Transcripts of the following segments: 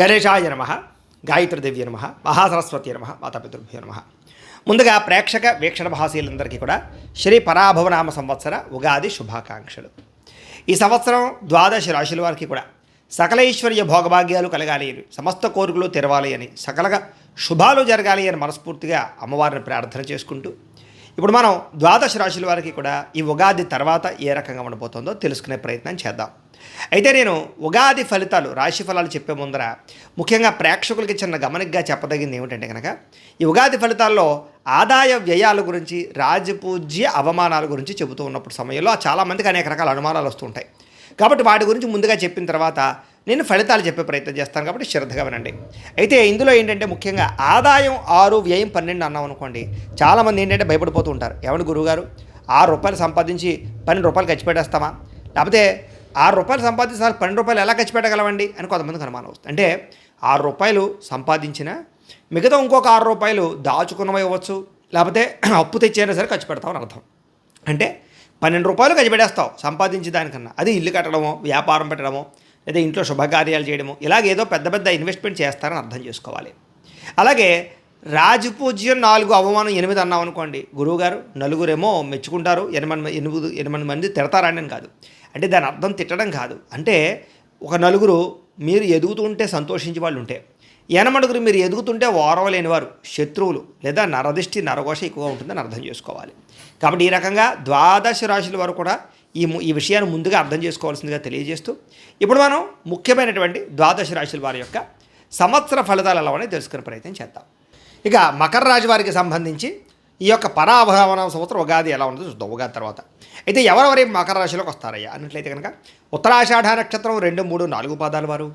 గణేశాయ నమ, గాయత్రీదేవి నమ, మహాసరస్వతి నమ, మాతాపితృభ్యో నమ. ముందుగా ప్రేక్షక వీక్షణ మహాశీలందరికీ కూడా శ్రీ పరాభవనామ సంవత్సర ఉగాది శుభాకాంక్షలు. ఈ సంవత్సరం ద్వాదశ రాశుల వారికి కూడా సకల ఐశ్వర్య భోగభాగ్యాలు కలగాలి అని, సమస్త కోరికలు తెరవాలి అని, సకలగా శుభాలు జరగాలి అని మనస్ఫూర్తిగా అమ్మవారిని ప్రార్థన చేసుకుంటూ ఇప్పుడు మనం ద్వాదశ రాశుల వారికి కూడా ఈ ఉగాది తర్వాత ఏ రకంగా ఉండబోతుందో తెలుసుకునే ప్రయత్నం చేద్దాం. అయితే నేను ఉగాది ఫలితాలు, రాశి ఫలాలు చెప్పే ముందర ముఖ్యంగా ప్రేక్షకులకి చిన్న గమనికగా చెప్పదగింది ఏమిటంటే కనుక, ఈ ఉగాది ఫలితాల్లో ఆదాయ వ్యయాల గురించి, రాజపూజ్య అవమానాల గురించి చెబుతూ ఉన్నప్పుడు సమయంలో చాలామందికి అనేక రకాల అనుమానాలు వస్తుంటాయి. కాబట్టి వాటి గురించి ముందుగా చెప్పిన తర్వాత నేను ఫలితాలు చెప్పే ప్రయత్నం చేస్తాను, కాబట్టి శ్రద్ధగా వినండి. అయితే ఇందులో ఏంటంటే ముఖ్యంగా ఆదాయం 6, వ్యయం 12 అన్నాం అనుకోండి, చాలామంది ఏంటంటే భయపడిపోతూ ఉంటారు. ఏమంటే గురువుగారు, ₹6 సంపాదించి ₹12 ఖర్చు పెట్టేస్తామా, లేకపోతే ₹6 సంపాదించి ₹12 ఎలా ఖర్చు పెట్టగలవండి అని కొంతమందికి అనుమానం వస్తుంది. అంటే ₹6 సంపాదించిన మిగతా ఇంకొక ₹6 దాచుకున్నవి ఇవ్వచ్చు, లేకపోతే అప్పు తెచ్చైనా సరే ఖర్చు పెడతామని అర్థం. అంటే ₹12 ఖర్చు పెట్టేస్తావు సంపాదించి దానికన్నా, అది ఇల్లు కట్టడమో, వ్యాపారం పెట్టడమో, లేదా ఇంట్లో శుభకార్యాలు చేయడమో, ఇలాగేదో పెద్ద పెద్ద ఇన్వెస్ట్మెంట్ చేస్తారని అర్థం చేసుకోవాలి. అలాగే రాజపూజ్యం 4, అవమానం 8 అన్నాం అనుకోండి, గురువుగారు నలుగురేమో మెచ్చుకుంటారు, 8 మంది తిడతారని అని కాదు. అంటే దాని అర్థం తిట్టడం కాదు. అంటే ఒక నలుగురు మీరు ఎదుగుతుంటే సంతోషించే వాళ్ళు ఉంటే, 8 మీరు ఎదుగుతుంటే ఓరవలేని వారు, శత్రువులు లేదా నరదిష్టి నరఘోష ఎక్కువగా ఉంటుందని అర్థం చేసుకోవాలి. కాబట్టి ఈ రకంగా ద్వాదశ రాశుల వరకు కూడా ఈ విషయాన్ని ముందుగా అర్థం చేసుకోవాల్సిందిగా తెలియజేస్తూ ఇప్పుడు మనం ముఖ్యమైనటువంటి ద్వాదశ రాశుల వారి యొక్క సంవత్సర ఫలితాలు ఎలా ఉన్నాయో తెలుసుకునే ప్రయత్నం చేద్దాం. ఇక మకర రాశి వారికి సంబంధించి ఈ యొక్క పరాభవన సంవత్సరం ఉగాది ఎలా ఉంటుందో చూద్దాం ఉగాది తర్వాత. అయితే ఎవరెవరి మకర రాశిలోకి వస్తారయ్యా అన్నట్లయితే కనుక, ఉత్తరాషాఢ నక్షత్రం 2, 3, 4 పాదాల వారు,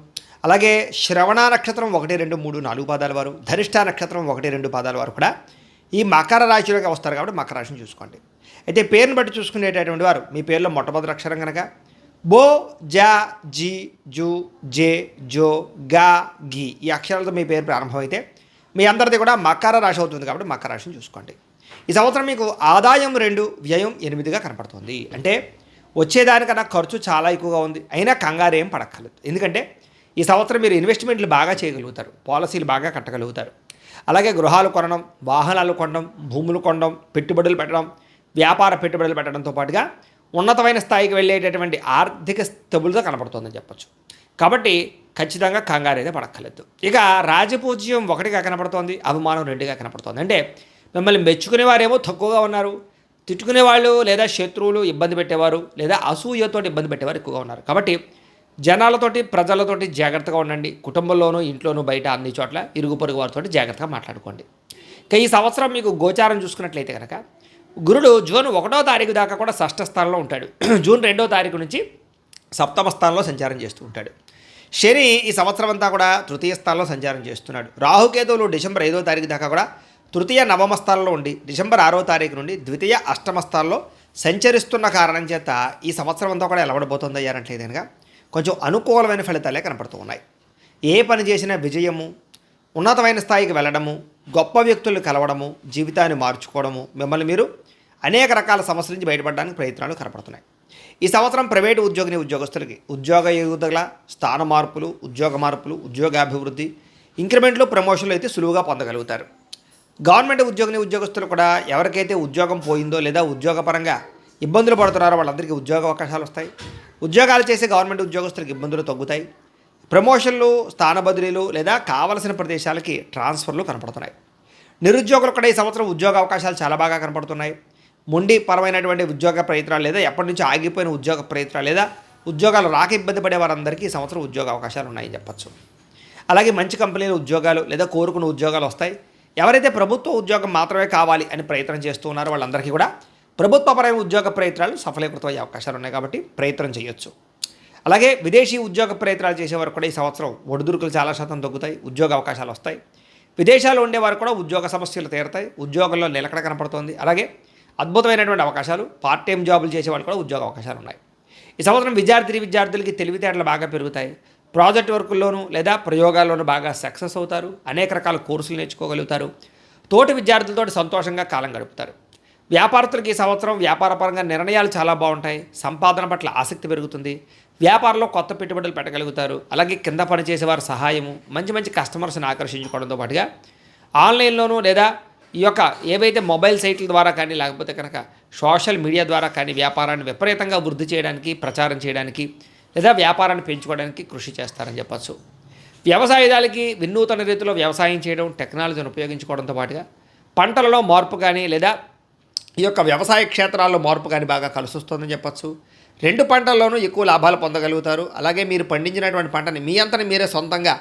అలాగే శ్రవణ నక్షత్రం 1, 2, 3, 4 పాదాల వారు, ధనిష్ఠ నక్షత్రం 1, 2 పాదాల వారు కూడా ఈ మకర రాశిలోకి వస్తారు. కాబట్టి మకర రాశిని చూసుకోండి. అయితే పేరుని బట్టి చూసుకునేటటువంటి వారు మీ పేరులో మొట్టమొదటి అక్షరం కనుక బో, జా, జీ, జూ, జే, జో, గా, గి ఈ అక్షరాలతో మీ పేరు ప్రారంభమైతే మీ అందరిది కూడా మకర రాశి అవుతుంది. కాబట్టి మకర రాశిని చూసుకోండి. ఈ సంవత్సరం మీకు ఆదాయం 2, వ్యయం 8గా కనపడుతుంది. అంటే వచ్చేదానికన్నా ఖర్చు చాలా ఎక్కువగా ఉంది, అయినా కంగారు ఏం పడక్కర్లేదు. ఎందుకంటే ఈ సంవత్సరం మీరు ఇన్వెస్ట్మెంట్లు బాగా చేయగలుగుతారు, పాలసీలు బాగా కట్టగలుగుతారు. అలాగే గృహాలు కొనడం, వాహనాలు కొనడం, భూములు కొనడం, పెట్టుబడులు పెట్టడం, వ్యాపార పెట్టుబడులు పెట్టడంతో పాటుగా ఉన్నతమైన స్థాయికి వెళ్ళేటటువంటి ఆర్థిక స్థితులతో కనపడుతుందని చెప్పచ్చు. కాబట్టి ఖచ్చితంగా కంగారు అయితే పడక్కర్లేదు. ఇక రాజపూజ్యం 1గా కనపడుతోంది, అవమానం 2గా కనపడుతోంది. అంటే మిమ్మల్ని మెచ్చుకునేవారేమో తక్కువగా ఉన్నారు, తిట్టుకునేవాళ్ళు లేదా శత్రువులు ఇబ్బంది పెట్టేవారు లేదా అసూయతో ఇబ్బంది పెట్టేవారు ఎక్కువగా ఉన్నారు. కాబట్టి జనాలతోటి, ప్రజలతోటి జాగ్రత్తగా ఉండండి. కుటుంబంలోనూ, ఇంట్లోనూ, బయట అన్ని చోట్ల ఇరుగు పొరుగు వారితో జాగ్రత్తగా మాట్లాడుకోండి. ఇక ఈ సంవత్సరం మీకు గోచారం చూసుకున్నట్లయితే కనుక, గురుడు జూన్ 1వ తారీఖు దాకా కూడా షష్ఠ స్థానంలో ఉంటాడు. జూన్ 2వ తారీఖు నుంచి సప్తమ స్థానంలో సంచారం చేస్తూ ఉంటాడు. శని ఈ సంవత్సరం అంతా కూడా తృతీయ స్థానంలో సంచారం చేస్తున్నాడు. రాహుకేతువులు డిసెంబర్ 5వ తారీఖు దాకా కూడా తృతీయ నవమ స్థానంలో ఉండి డిసెంబర్ 6వ తారీఖు నుండి ద్వితీయ అష్టమ స్థానంలో సంచరిస్తున్న కారణం చేత ఈ సంవత్సరం అంతా కూడా ఎలా ఉండబోతుంది అయ్యారంటలేదు కనుక కొంచెం అనుకూలమైన ఫలితాలే కనపడుతూ ఉన్నాయి. ఏ పని చేసినా విజయము, ఉన్నతమైన స్థాయికి వెళ్ళడము, గొప్ప వ్యక్తులు కలవడము, జీవితాన్ని మార్చుకోవడము, మిమ్మల్ని మీరు అనేక రకాల సమస్యల నుంచి బయటపడడానికి ప్రయత్నాలు కనపడుతున్నాయి. ఈ సంవత్సరం ప్రైవేటు ఉద్యోగస్తులకి ఉద్యోగ ఎదుగుదల, స్థాన మార్పులు, ఉద్యోగ మార్పులు, ఉద్యోగాభివృద్ధి, ఇంక్రిమెంట్లు, ప్రమోషన్లు అయితే సులువుగా పొందగలుగుతారు. గవర్నమెంట్ ఉద్యోగస్తులు కూడా ఎవరికైతే ఉద్యోగం పోయిందో లేదా ఉద్యోగపరంగా ఇబ్బందులు పడుతున్నారో వాళ్ళందరికీ ఉద్యోగ అవకాశాలు వస్తాయి. ఉద్యోగాలు చేసే గవర్నమెంట్ ఉద్యోగస్తులకు ఇబ్బందులు తగ్గుతాయి. ప్రమోషన్లు, స్థాన బదిలీలు లేదా కావలసిన ప్రదేశాలకి ట్రాన్స్ఫర్లు కనపడుతున్నాయి. నిరుద్యోగులు కూడా ఈ సంవత్సరం ఉద్యోగ అవకాశాలు చాలా బాగా కనపడుతున్నాయి. మొండి పరమైనటువంటి ఉద్యోగ ప్రయత్నాలు లేదా ఎప్పటి నుంచో ఆగిపోయిన ఉద్యోగ ప్రయత్నాలు లేదా ఉద్యోగాలు రాక ఇబ్బంది పడే వారందరికీ ఈ సంవత్సరం ఉద్యోగ అవకాశాలు ఉన్నాయని చెప్పచ్చు. అలాగే మంచి కంపెనీలు ఉద్యోగాలు లేదా కోరుకున్న ఉద్యోగాలు వస్తాయి. ఎవరైతే ప్రభుత్వ ఉద్యోగం మాత్రమే కావాలి అని ప్రయత్నం చేస్తూ ఉన్నారో వాళ్ళందరికీ కూడా ప్రభుత్వపరమైన ఉద్యోగ ప్రయత్నాలు సఫలీకృతమయ్యే అవకాశాలు ఉన్నాయి. కాబట్టి ప్రయత్నం చేయొచ్చు. అలాగే విదేశీ ఉద్యోగ ప్రయత్నాలు చేసేవారు కూడా ఈ సంవత్సరం ఒడిదుడుకులు చాలా శాతం తగ్గుతాయి, ఉద్యోగ అవకాశాలు వస్తాయి. విదేశాల్లో ఉండేవారు కూడా ఉద్యోగ సమస్యలు తీరుతాయి, ఉద్యోగంలో నిలకడ కనపడుతుంది. అలాగే అద్భుతమైనటువంటి అవకాశాలు, పార్ట్ టైం జాబులు చేసేవాళ్ళు కూడా ఉద్యోగ అవకాశాలు ఉన్నాయి. ఈ సంవత్సరం విద్యార్థులకి తెలివితేటలు బాగా పెరుగుతాయి. ప్రాజెక్ట్ వర్కుల్లోనూ లేదా ప్రయోగాల్లోనూ బాగా సక్సెస్ అవుతారు. అనేక రకాల కోర్సులు నేర్చుకోగలుగుతారు. తోటి విద్యార్థులతో సంతోషంగా కాలం గడుపుతారు. వ్యాపారస్తులకి ఈ సంవత్సరం వ్యాపారపరంగా నిర్ణయాలు చాలా బాగుంటాయి. సంపాదన పట్ల ఆసక్తి పెరుగుతుంది. వ్యాపారంలో కొత్త పెట్టుబడులు పెట్టగలుగుతారు. అలాగే కింద పనిచేసేవారి సహాయము, మంచి మంచి కస్టమర్స్ని ఆకర్షించుకోవడంతో పాటుగా ఆన్లైన్లోనూ లేదా ఈ యొక్క ఏవైతే మొబైల్ సైట్ల ద్వారా కానీ లేకపోతే కనుక సోషల్ మీడియా ద్వారా కానీ వ్యాపారాన్ని విపరీతంగా వృద్ధి చేయడానికి, ప్రచారం చేయడానికి లేదా వ్యాపారాన్ని పెంచుకోవడానికి కృషి చేస్తారని చెప్పచ్చు. వ్యవసాయదాలకి వినూతన రీతిలో వ్యవసాయం చేయడం, టెక్నాలజీని ఉపయోగించుకోవడంతో పాటుగా పంటలలో మార్పు కానీ లేదా ఈ యొక్క వ్యవసాయ క్షేత్రాల్లో మార్పు కానీ బాగా కలిసొస్తుందని చెప్పచ్చు. 2 పంటల్లోనూ ఎక్కువ లాభాలు పొందగలుగుతారు. అలాగే మీరు పండించినటువంటి పంటని మీ అంతని మీరే సొంతంగా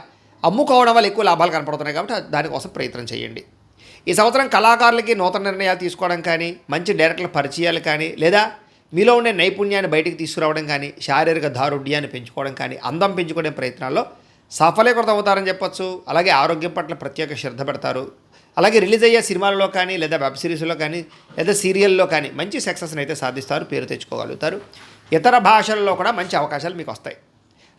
అమ్ముకోవడం వల్ల ఎక్కువ లాభాలు కనపడుతున్నాయి కాబట్టి దానికోసం ప్రయత్నం చేయండి. ఈ సంవత్సరం కళాకారులకి నూతన నిర్ణయాలు తీసుకోవడం కానీ, మంచి డైరెక్టర్ల పరిచయాలు కానీ లేదా మీలో ఉండే నైపుణ్యాన్ని బయటికి తీసుకురావడం కానీ, శారీరక దారుఢ్యాన్ని పెంచుకోవడం కానీ, అందం పెంచుకునే ప్రయత్నాల్లో సఫలీకృతం అవుతారని చెప్పచ్చు. అలాగే ఆరోగ్యం పట్ల ప్రత్యేక శ్రద్ధ పెడతారు. అలాగే రిలీజ్ అయ్యే సినిమాలలో కానీ లేదా వెబ్ సిరీస్లో కానీ లేదా సీరియల్లో కానీ మంచి సక్సెస్ని అయితే సాధిస్తారు, పేరు తెచ్చుకోగలుగుతారు. ఇతర భాషల్లో కూడా మంచి అవకాశాలు మీకు వస్తాయి.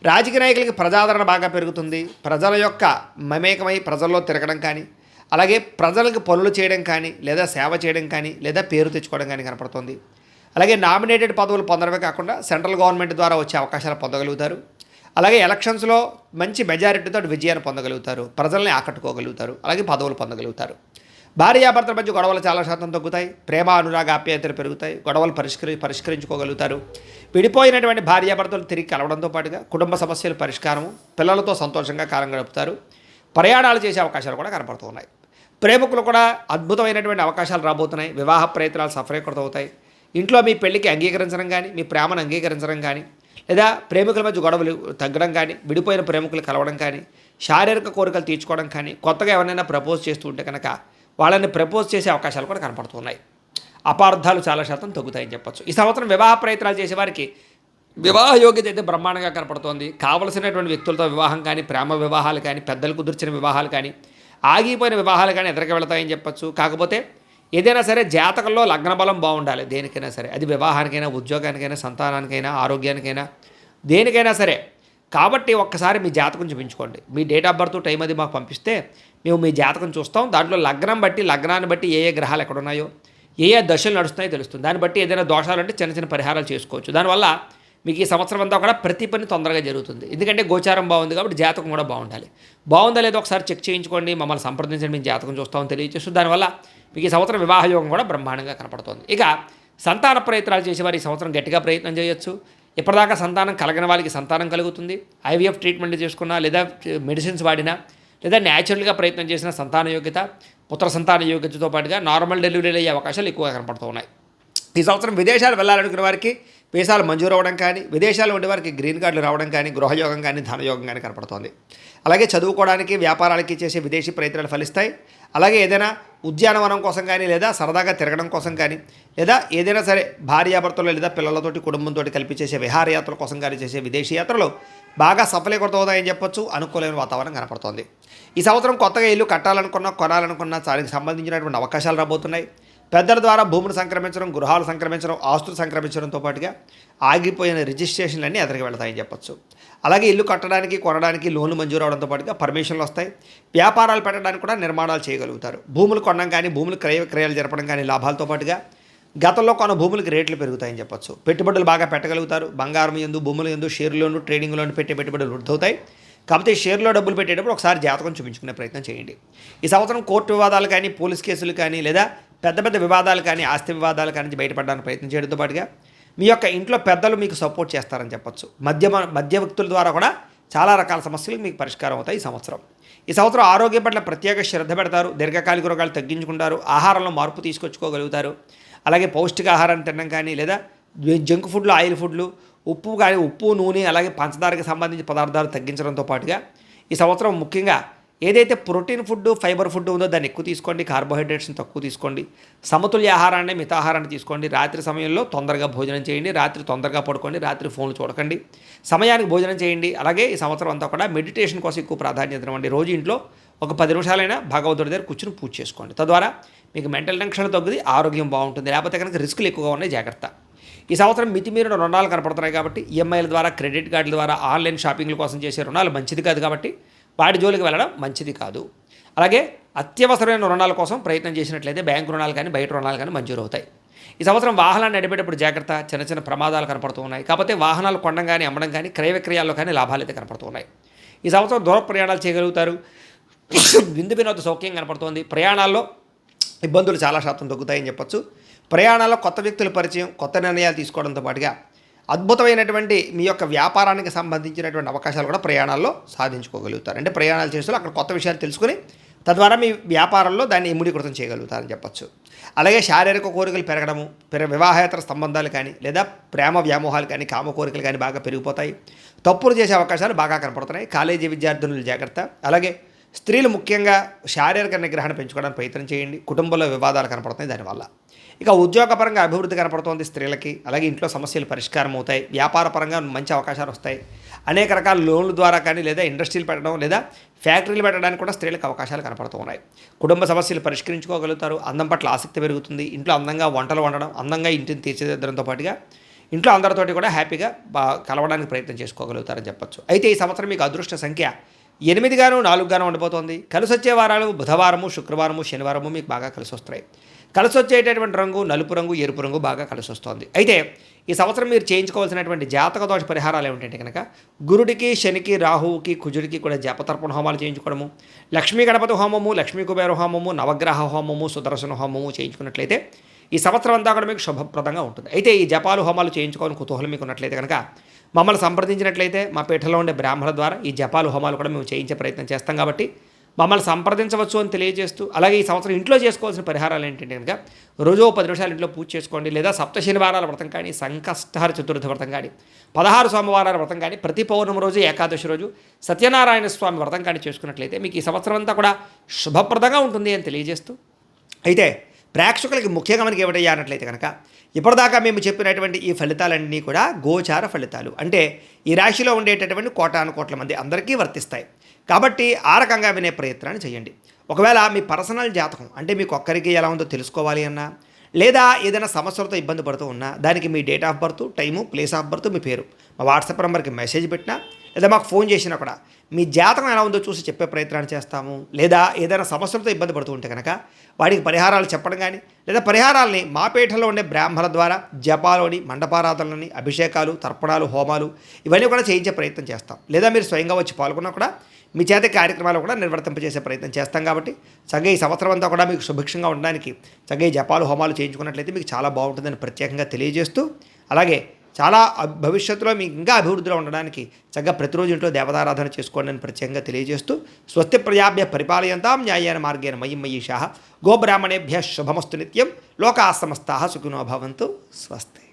రాజకీయ నాయకులకి ప్రజాదరణ బాగా పెరుగుతుంది. ప్రజల యొక్క మమేకమై ప్రజల్లో తిరగడం కానీ, అలాగే ప్రజలకు పనులు చేయడం కానీ లేదా సేవ చేయడం కానీ లేదా పేరు తెచ్చుకోవడం కానీ కనపడుతుంది. అలాగే నామినేటెడ్ పదవులు పొందడమే కాకుండా సెంట్రల్ గవర్నమెంట్ ద్వారా వచ్చే అవకాశాలు పొందగలుగుతారు. అలాగే ఎలక్షన్స్లో మంచి మెజారిటీతో విజయాన్ని పొందగలుగుతారు, ప్రజల్ని ఆకట్టుకోగలుగుతారు, అలాగే పదవులు పొందగలుగుతారు. భార్యాభర్తల మధ్య గొడవలు చాలా శాతం తగ్గుతాయి. ప్రేమ, అనురాగ, ఆప్యాయతలు పెరుగుతాయి. గొడవలు పరిష్కరించుకోగలుగుతారు. విడిపోయినటువంటి భార్యాభర్తలు తిరిగి కలవడంతో పాటుగా కుటుంబ సమస్యల పరిష్కారము, పిల్లలతో సంతోషంగా కాలం గడుపుతారు. ప్రయాణాలు చేసే అవకాశాలు కూడా కనపడుతున్నాయి. ప్రేమికులు కూడా అద్భుతమైనటువంటి అవకాశాలు రాబోతున్నాయి. వివాహ ప్రయత్నాలు సఫలీకృతం అవుతాయి. ఇంట్లో మీ పెళ్లికి అంగీకరించడం కానీ, మీ ప్రేమను అంగీకరించడం కానీ లేదా ప్రేమికుల మధ్య గొడవలు తగ్గడం కానీ, విడిపోయిన ప్రేమికులు కలవడం కానీ, శారీరక కోరికలు తీర్చుకోవడం కానీ, కొత్తగా ఎవరైనా ప్రపోజ్ చేస్తూ ఉంటే కనుక వాళ్ళని ప్రపోజ్ చేసే అవకాశాలు కూడా కనపడుతున్నాయి. అపార్థాలు చాలా శాతం తగ్గుతాయని చెప్పచ్చు. ఈ సంవత్సరం వివాహ ప్రయత్నాలు చేసేవారికి వివాహ యోగ్యత అయితే బ్రహ్మాండంగా కనపడుతోంది. కావలసినటువంటి వ్యక్తులతో వివాహం కానీ, ప్రేమ వివాహాలు కానీ, పెద్దలు కుదిర్చిన వివాహాలు కానీ, ఆగిపోయిన వివాహాలు కానీ ఎదురుగా వెళతాయని చెప్పచ్చు. కాకపోతే ఏదైనా సరే జాతకంలో లగ్న బలం బాగుండాలి. దేనికైనా సరే, అది వివాహానికైనా, ఉద్యోగానికైనా, సంతానానికైనా, ఆరోగ్యానికైనా, దేనికైనా సరే. కాబట్టి ఒక్కసారి మీ జాతకం చూపించుకోండి. మీ డేట్ ఆఫ్ బర్త్ టైం అది మాకు పంపిస్తే మేము మీ జాతకం చూస్తాం. దాంట్లో లగ్నాన్ని బట్టి ఏ గ్రహాలు ఎక్కడున్నాయో, ఏ దశలు నడుస్తున్నాయో తెలుస్తుంది. దాన్ని బట్టి ఏదైనా దోషాలు అంటే చిన్న చిన్న పరిహారాలు చేసుకోవచ్చు. దానివల్ల మీకు ఈ సంవత్సరం అంతా కూడా ప్రతి పని తొందరగా జరుగుతుంది. ఎందుకంటే గోచారం బాగుంది కాబట్టి జాతకం కూడా బాగుండాలి. బాగుందా లేదో ఒకసారి చెక్ చేయించుకోండి. మమ్మల్ని సంప్రదించండి, మేము జాతకం చూస్తామని తెలియజేస్తూ దానివల్ల మీకు ఈ సంవత్సరం వివాహ యోగం కూడా బ్రహ్మాండంగా కనపడుతుంది. ఇక సంతాన ప్రయత్నాలు చేసేవారు ఈ సంవత్సరం గట్టిగా ప్రయత్నం చేయొచ్చు. ఇప్పటిదాకా సంతానం కలగని వాళ్ళకి సంతానం కలుగుతుంది. ఐవీఎఫ్ ట్రీట్మెంట్ చేసుకున్నా లేదా మెడిసిన్స్ వాడినా లేదా న్యాచురల్గా ప్రయత్నం చేసిన సంతాన యోగ్యత, పుత్ర సంతాన యోగ్యతతో పాటుగా నార్మల్ డెలివరీలు అయ్యే అవకాశాలు ఎక్కువగా కనపడుతూ ఉన్నాయి. ఈ సంవత్సరం విదేశాలు వెళ్ళాలనుకునే వారికి వీసాలు మంజూరు అవ్వడం కానీ, విదేశాలు ఉండే వారికి గ్రీన్ కార్డులు రావడం కానీ, గృహయోగం కానీ, ధనయోగం కానీ కనపడుతోంది. అలాగే చదువుకోవడానికి, వ్యాపారాలకి చేసే విదేశీ ప్రయత్నాలు ఫలిస్తాయి. అలాగే ఏదైనా ఉద్యానవనం కోసం కానీ లేదా సరదాగా తిరగడం కోసం కానీ లేదా ఏదైనా సరే భార్యాభర్తలు లేదా పిల్లలతోటి కుటుంబంతో కలిపి చేసే విహారయాత్రల కోసం కానీ చేసే విదేశీ యాత్రలు బాగా సఫలీకృతం అవుతాయని చెప్పొచ్చు. అనుకూలమైన వాతావరణం కనపడుతోంది. ఈ సంవత్సరం కొత్తగా ఇల్లు కట్టాలనుకున్నా, కొనాలనుకున్నా దానికి సంబంధించినటువంటి అవకాశాలు రాబోతున్నాయి. పెద్దల ద్వారా భూములు సంక్రమించడం, గృహాలు సంక్రమించడం, ఆస్తులు సంక్రమించడంతో పాటుగా ఆగిపోయిన రిజిస్ట్రేషన్లన్నీ ఎదురుగా వెళతాయని చెప్పచ్చు. అలాగే ఇల్లు కట్టడానికి, కొనడానికి లోన్లు మంజూరు అవడంతో పాటుగా పర్మిషన్లు వస్తాయి. వ్యాపారాలు పెట్టడానికి కూడా నిర్మాణాలు చేయగలుగుతారు. భూములు కొనడం కానీ, భూములు క్రయ విక్రయాలు జరపడం కానీ లాభాలతో పాటుగా గతంలో కొన్న భూములకి రేట్లు పెరుగుతాయని చెప్పచ్చు. పెట్టుబడులు బాగా పెట్టగలుగుతారు. బంగారం ఎందు, భూములు ఎందు, షేర్లోను, ట్రేడింగ్లోను పెట్టే పెట్టుబడులు వృద్ధి అవుతాయి. కాకపోతే షేర్లో డబ్బులు పెట్టేటప్పుడు ఒకసారి జాతకం చూపించుకునే ప్రయత్నం చేయండి. ఈ సంవత్సరం కోర్టు వివాదాలు కానీ, పోలీస్ కేసులు కానీ లేదా పెద్ద పెద్ద వివాదాలు కానీ, ఆస్తి వివాదాలు కానీ బయటపడడానికి ప్రయత్నం చేయడంతో పాటుగా మీ యొక్క ఇంట్లో పెద్దలు మీకు సపోర్ట్ చేస్తారని చెప్పచ్చు. మధ్య వ్యక్తుల ద్వారా కూడా చాలా రకాల సమస్యలు మీకు పరిష్కారం అవుతాయి. ఈ సంవత్సరం ఆరోగ్యం పట్ల ప్రత్యేక శ్రద్ధ పెడతారు. దీర్ఘకాలిక రోగాలు తగ్గించుకుంటారు. ఆహారంలో మార్పు తీసుకొచ్చుకోగలుగుతారు. అలాగే పౌష్టికాహారాన్ని తినడం కానీ లేదా జంక్ ఫుడ్లు, ఆయిల్ ఫుడ్లు, ఉప్పు, నూనె అలాగే పంచదారకు సంబంధించిన పదార్థాలు తగ్గించడంతో పాటుగా ఈ సంవత్సరం ముఖ్యంగా ఏదైతే ప్రోటీన్ ఫుడ్, ఫైబర్ ఫుడ్ ఉందో దాన్ని ఎక్కువ తీసుకోండి. కార్బోహైడ్రేట్స్ని తక్కువ తీసుకోండి. సమతుల్య ఆహారాన్ని, మితాహారాన్ని తీసుకోండి. రాత్రి సమయంలో తొందరగా భోజనం చేయండి. రాత్రి తొందరగా పడుకోండి. రాత్రి ఫోన్లు చూడకండి. సమయానికి భోజనం చేయండి. అలాగే ఈ సంవత్సరం అంతా కూడా మెడిటేషన్ కోసం ఎక్కువ ప్రాధాన్యత ఇవ్వండి. రోజు ఇంట్లో ఒక 10 నిమిషాలైనా భగవంతుడి దగ్గర కూర్చుని పూజ చేసుకోండి. తద్వారా మీకు మెంటల్ టెన్షన్ తగ్గుది, ఆరోగ్యం బాగుంటుంది. లేకపోతే కనుక రిస్కులు ఎక్కువగా ఉన్నాయి, జాగ్రత్త. ఈ సంవత్సరం మితిమీరిన రుణాలు కనపడుతున్నాయి కాబట్టి ఈఎంఐల ద్వారా, క్రెడిట్ కార్డుల ద్వారా, ఆన్లైన్ షాపింగ్ల కోసం చేసే రుణాలు మంచిది కాదు కాబట్టి వాటి జోలికి వెళ్ళడం మంచిది కాదు. అలాగే అత్యవసరమైన రుణాల కోసం ప్రయత్నం చేసినట్లయితే బ్యాంకు రుణాలు కానీ, బయట రుణాలు కానీ మంజూరు అవుతాయి. ఈ సంవత్సరం వాహనాన్ని నడిపేటప్పుడు జాగ్రత్త, చిన్న చిన్న ప్రమాదాలు కనపడుతూ ఉన్నాయి. కాకపోతే వాహనాలు కొనడం కానీ, అమ్మడం కానీ, క్రయ విక్రయాల్లో కానీ లాభాలు అయితే కనపడుతూ ఉన్నాయి. ఈ సంవత్సరం దూర ప్రయాణాలు చేయగలుగుతారు. విందు వినోద సౌఖ్యం కనపడుతోంది. ప్రయాణాల్లో ఇబ్బందులు చాలా శాతం తగ్గుతాయని చెప్పొచ్చు. ప్రయాణాల్లో కొత్త వ్యక్తుల పరిచయం, కొత్త నిర్ణయాలు తీసుకోవడంతో పాటుగా అద్భుతమైనటువంటి మీ యొక్క వ్యాపారానికి సంబంధించినటువంటి అవకాశాలు కూడా ప్రయాణాల్లో సాధించుకోగలుగుతారు. అంటే ప్రయాణాలు చేస్తూ అక్కడ కొత్త విషయాలు తెలుసుకుని తద్వారా మీ వ్యాపారంలో దాన్ని ఇమ్మడీకృతం చేయగలుగుతారని చెప్పొచ్చు. అలాగే శారీరక కోరికలు పెరగడము, వివాహేతర సంబంధాలు కానీ, లేదా ప్రేమ వ్యామోహాలు కానీ, కామ కోరికలు కానీ బాగా పెరిగిపోతాయి. తప్పులు చేసే అవకాశాలు బాగా కనపడుతున్నాయి. కాలేజీ విద్యార్థులు జాగ్రత్త. అలాగే స్త్రీలు ముఖ్యంగా శారీరక నిగ్రహణ పెంచుకోవడానికి ప్రయత్నం చేయండి. కుటుంబంలో వివాదాలు కనపడుతున్నాయి దానివల్ల. ఇక ఉద్యోగపరంగా అభివృద్ధి కనపడుతోంది స్త్రీలకి. అలాగే ఇంట్లో సమస్యలు పరిష్కారం అవుతాయి. వ్యాపారపరంగా మంచి అవకాశాలు వస్తాయి. అనేక రకాల లోన్ల ద్వారా కానీ, లేదా ఇండస్ట్రీలు పెట్టడం, లేదా ఫ్యాక్టరీలు పెట్టడానికి కూడా స్త్రీలకు అవకాశాలు కనపడుతూ ఉన్నాయి. కుటుంబ సమస్యలు పరిష్కరించుకోగలుగుతారు. అందం పట్ల ఆసక్తి పెరుగుతుంది. ఇంట్లో అందంగా వంటలు వండడం, అందంగా ఇంటిని తీర్చిదిద్దడంతో పాటుగా ఇంట్లో అందరితోటి కూడా హ్యాపీగా కలవడానికి ప్రయత్నం చేసుకోగలుగుతారని చెప్పొచ్చు. అయితే ఈ సంవత్సరం మీకు అదృష్ట సంఖ్య 8గాను 4గాను ఉండిపోతుంది. కలిసి వచ్చే వారాలు బుధవారము, శుక్రవారము, శనివారము మీకు బాగా కలిసి వస్తాయి. కలిసి వచ్చేటటువంటి రంగు నలుపు రంగు, ఎరుపు రంగు బాగా కలిసి వస్తుంది. అయితే ఈ సంవత్సరం మీరు చేయించుకోవాల్సినటువంటి జాతక దోష పరిహారాలు ఏమిటంటే కనుక గురుడికి, శనికి, రాహువుకి, కుజుడికి కూడా జపతర్పణ హోమాలు చేయించుకోవడము, లక్ష్మీ గణపతి హోమము, లక్ష్మీ కుబేర హోమము, నవగ్రహ హోమము, సుదర్శన హోమము చేయించుకున్నట్లయితే ఈ సంవత్సరం అంతా కూడా మీకు శుభప్రదంగా ఉంటుంది. అయితే ఈ జపాలు హోమాలు చేయించుకోవాలని కుతూహలం మీకు ఉన్నట్లయితే కనుక మమ్మల్ని సంప్రదించినట్లయితే మా పీఠలో ఉండే బ్రాహ్మణుల ద్వారా ఈ జపాలు హోమాలు కూడా మేము చేయించే ప్రయత్నం చేస్తాం. కాబట్టి మమ్మల్ని సంప్రదించవచ్చు అని తెలియజేస్తూ, అలాగే ఈ సంవత్సరం ఇంట్లో చేసుకోవాల్సిన పరిహారాలు ఏంటంటే కనుక రోజు 10 నిమిషాలు ఇంట్లో పూజ చేసుకోండి. లేదా సప్త శనివారాల వ్రతం కానీ, సంకష్టహర చతుర్థి వ్రతం కానీ, 16 సోమవారాల వ్రతం కానీ, ప్రతి పౌర్ణమి రోజు, ఏకాదశి రోజు సత్యనారాయణ స్వామి వ్రతం కానీ చేసుకున్నట్లయితే మీకు ఈ సంవత్సరం అంతా కూడా శుభప్రదంగా ఉంటుంది అని తెలియజేస్తూ, అయితే ప్రేక్షకులకి ముఖ్యంగా మనకి ఏమిటయ్యా అన్నట్లయితే కనుక ఇప్పటిదాకా మేము చెప్పినటువంటి ఈ ఫలితాలన్నీ కూడా గోచార ఫలితాలు. అంటే ఈ రాశిలో ఉండేటటువంటి కోటాను కోట్ల మంది అందరికీ వర్తిస్తాయి. కాబట్టి ఆ రకంగా వినే ప్రయత్నాన్ని చేయండి. ఒకవేళ మీ పర్సనల్ జాతకం అంటే మీకు ఒక్కరికి ఎలా ఉందో తెలుసుకోవాలి అన్నా, లేదా ఏదైనా సమస్యలతో ఇబ్బంది పడుతూ ఉన్నా దానికి మీ date of birth, time, place of birth, మీ పేరు మా వాట్సాప్ నెంబర్కి మెసేజ్ పెట్టినా, లేదా మాకు ఫోన్ చేసినా కూడా మీ జాతకం ఎలా ఉందో చూసి చెప్పే ప్రయత్నాన్ని చేస్తాము. లేదా ఏదైనా సమస్యలతో ఇబ్బంది పడుతూ ఉంటే కనుక వాటికి పరిహారాలు చెప్పడం కానీ, లేదా పరిహారాలని మా పీఠంలో ఉండే బ్రాహ్మణుల ద్వారా జపాలోని, మండపారాధనలని, అభిషేకాలు, తర్పణాలు, హోమాలు ఇవన్నీ కూడా చేయించే ప్రయత్నం చేస్తాం. లేదా మీరు స్వయంగా వచ్చి పాల్గొన్నా కూడా మీ చేత కార్యక్రమాలు కూడా నిర్వర్తింపజేసే ప్రయత్నం చేస్తాం. కాబట్టి చక్కగా ఈ సంవత్సరం అంతా కూడా మీకు సుభిక్షంగా ఉండడానికి చక్కగా ఈ జపాలు, హోమాలు చేయించుకున్నట్లయితే మీకు చాలా బాగుంటుందని ప్రత్యేకంగా తెలియజేస్తూ, అలాగే చాలా భవిష్యత్తులో మీకు ఇంకా అభివృద్ధిలో ఉండడానికి చక్కగా ప్రతిరోజు ఇంట్లో దేవతారాధన చేసుకోండి అని ప్రత్యేకంగా తెలియజేస్తూ, స్వస్తి ప్రజాభ్య పరిపాలయంతాం న్యాయేన మార్గేణ మయి మయీషాః గోబ్రాహ్మణేభ్యః శుభమస్తు నిత్యం లోకాః సమస్తాః సుఖినో భవంతు. స్వస్తి.